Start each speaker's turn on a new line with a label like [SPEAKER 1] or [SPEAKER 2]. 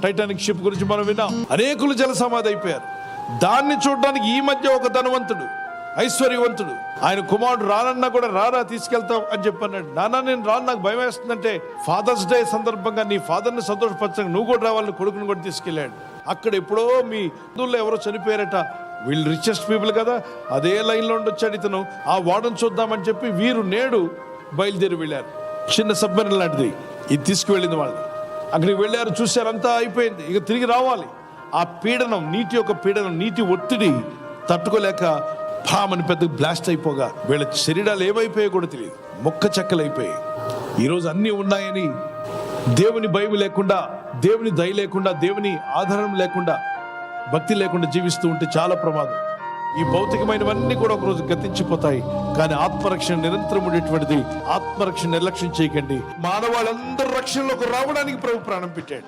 [SPEAKER 1] Titanic ship గురించి మనం విన్నాం. అనేకులు జల సమాధి అయిపోయారు. దాన్ని చూడడానికి ఈ మధ్య ఒక ధనవంతుడు, ఐశ్వర్యవంతుడు, ఆయన కుమారుడు రానన్నా కూడా రారా తీసుకెళ్తాం అని చెప్పన్నాడు. నాన్న నేను రాను, నాకు భయం వేస్తుందంటే ఫాదర్స్ డే సందర్భంగా నీ ఫాదర్ని సంతోషపరచడానికి నువ్వు కూడా రావాలని కొడుకుని కూడా తీసుకెళ్ళాడు. అక్కడ ఎప్పుడో మీ హిందువుల్లో ఎవరో చనిపోయారట, వీళ్ళు రిచెస్ట్ పీపుల్ కదా, అదే లైన్లో ఉండొచ్చాడు ఇతను, ఆ వాడని చూద్దామని చెప్పి వీరు నేడు బయలుదేరి వెళ్ళారు. చిన్న సబ్మెరీన్ లాంటిది ఇది తీసుకువెళ్ళింది వాళ్ళని. అక్కడికి వెళ్ళారు, చూశారు, అంతా అయిపోయింది, ఇక తిరిగి రావాలి. ఆ పీడనం, నీటి యొక్క పీడనం, నీటి ఒత్తిడి తట్టుకోలేక భామని పెద్ద బ్లాస్ట్ అయిపోగా వీళ్ళ శరీరాలు ఏమైపోయాయో కూడా తెలియదు, మొక్క చెక్కలైపోయాయి. ఈరోజు అన్నీ ఉన్నాయని దేవుని భయం లేకుండా, దేవుని దయ లేకుండా, దేవుని ఆధారం లేకుండా, భక్తి లేకుండా జీవిస్తూ ఉంటే చాలా ప్రమాదం. ఈ భౌతికమైనవన్నీ కూడా ఒకరోజు గతించిపోతాయి, కానీ ఆత్మరక్షణ నిరంతరం ఉండేటువంటిది. ఆత్మరక్షణ నిర్లక్ష్యం చేయకండి. మానవాళ్ళందరూ రక్షణలోకి రావడానికి ప్రభు ప్రాణం పెట్టాడు.